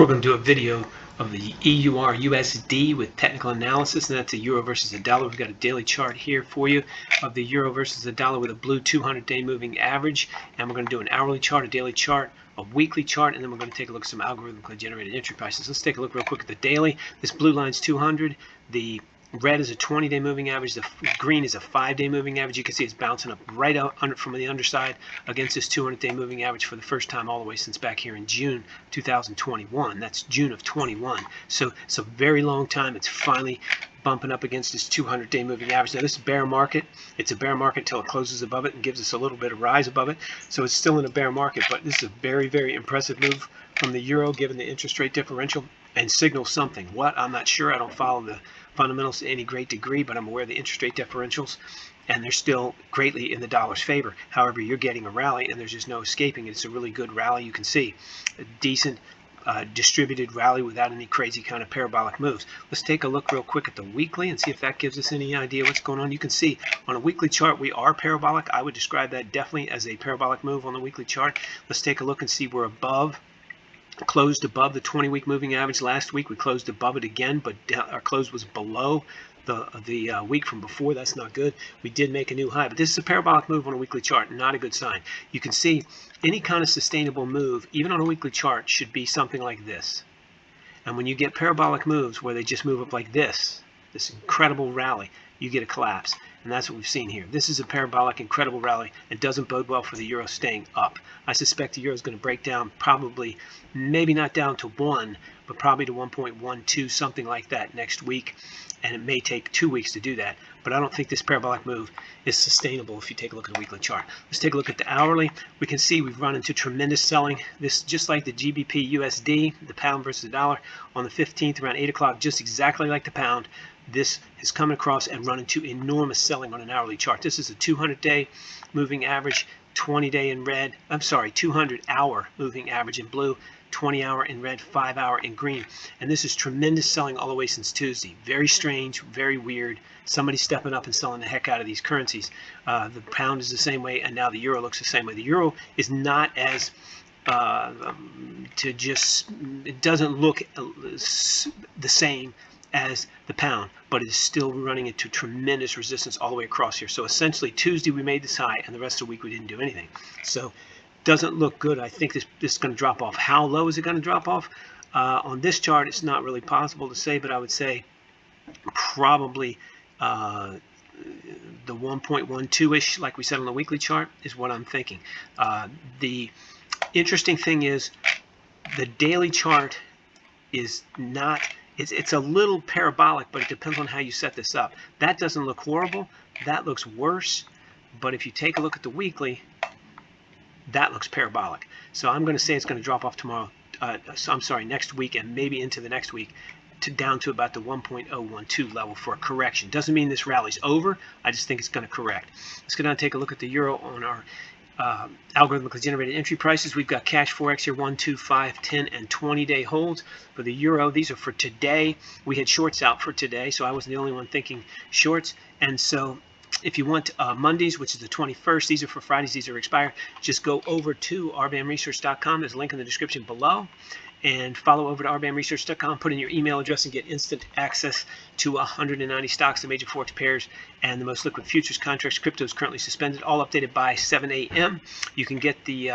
We're going to do a video of the EURUSD with technical analysis, and that's a euro versus a dollar. We've got a daily chart here for you of the euro versus the dollar with a blue 200-day moving average, and we're going to do an hourly chart, a daily chart, a weekly chart, and then we're going to take a look at some algorithmically generated entry prices. Let's take a look real quick at the daily. This blue line's 200. The red is a 20-day moving average. The green is a 5-day moving average. You can see it's bouncing up right out from the underside against this 200-day moving average for the first time all the way since back here in June 2021. That's June of 21. So it's a very long time. It's finally bumping up against this 200-day moving average. Now this is bear market. It's a bear market until it closes above it and gives us a little bit of rise above it. So it's still in a bear market, but this is a very, very impressive move from the euro given the interest rate differential and signals something. What? I'm not sure. I don't follow the fundamentals to any great degree, but I'm aware of the interest rate differentials, and they're still greatly in the dollar's favor. However, you're getting a rally, and there's just no escaping it. It's a really good rally. You can see a decent distributed rally without any crazy kind of parabolic moves. Let's take a look real quick at the weekly and see if that gives us any idea what's going on. You can see on a weekly chart we are parabolic. I would describe that definitely as a parabolic move on the weekly chart. Let's take a look and see we're above, closed above the 20-week moving average last week. We closed above it again, but our close was below the week from before. That's not good. We did make a new high, but this is a parabolic move on a weekly chart, not a good sign. You can see any kind of sustainable move, even on a weekly chart, should be something like this. And when you get parabolic moves where they just move up like this incredible rally, you get a collapse. And that's what we've seen here. This is a parabolic, incredible rally. It doesn't bode well for the euro staying up. I suspect the euro is going to break down, probably, maybe not down to 1, but probably to 1.12, something like that next week. And it may take 2 weeks to do that. But I don't think this parabolic move is sustainable if you take a look at the weekly chart. Let's take a look at the hourly. We can see we've run into tremendous selling. This, just like the GBP USD, the pound versus the dollar, on the 15th around 8 o'clock, just exactly like the pound. This has come across and run into enormous selling on an hourly chart. This is a 200-day moving average, 20-day in red. I'm sorry, 200-hour moving average in blue, 20-hour in red, 5-hour in green. And this is tremendous selling all the way since Tuesday. Very strange, very weird. Somebody stepping up and selling the heck out of these currencies. The pound is the same way, and now the euro looks the same way. The euro is not as it doesn't look the same as the pound, but it is still running into tremendous resistance all the way across here. So essentially Tuesday we made this high, and the rest of the week we didn't do anything. So doesn't look good. I think this is going to drop off. How low is it going to drop off? On this chart it's not really possible to say, but I would say probably the 1.12-ish, like we said on the weekly chart, is what I'm thinking. The interesting thing is the daily chart is not, it's a little parabolic, but it depends on how you set this up. That doesn't look horrible. That looks worse. But if you take a look at the weekly, that looks parabolic. So I'm going to say it's going to drop off tomorrow. Next week, and maybe into the next week, down to about the 1.012 level for a correction. Doesn't mean this rally's over. I just think it's going to correct. Let's go down and take a look at the euro on our algorithmically generated entry prices. We've got cash forex here, 1, 2, 5, 10, and 20-day holds. For the euro, these are for today. We had shorts out for today, so I wasn't the only one thinking shorts. And so if you want Mondays, which is the 21st, these are for Fridays, these are expired, just go over to rbamresearch.com. There's a link in the description below. And follow over to rbamresearch.com, put in your email address, and get instant access to 190 stocks, the major forex pairs, and the most liquid futures contracts. Crypto is currently suspended, all updated by 7 a.m. You can get the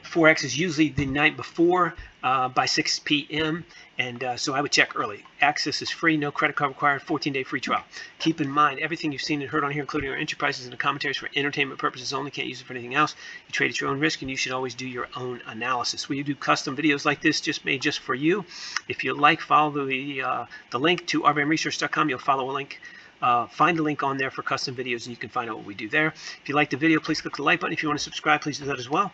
forex is usually the night before by 6 p.m. And so I would check early. Access is free, no credit card required, 14-day free trial. Keep in mind, everything you've seen and heard on here, including our entry prices and the commentaries, for entertainment purposes only. Can't use it for anything else. You trade at your own risk, and you should always do your own analysis. We do custom videos like this, just made just for you. If you like, follow the link to rbamresearch.com. You'll follow a link. Find a link on there for custom videos, and you can find out what we do there. If you like the video, please click the like button. If you want to subscribe, please do that as well.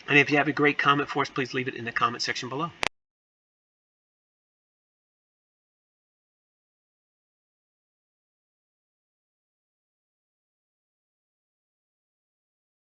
And if you have a great comment for us, please leave it in the comment section below.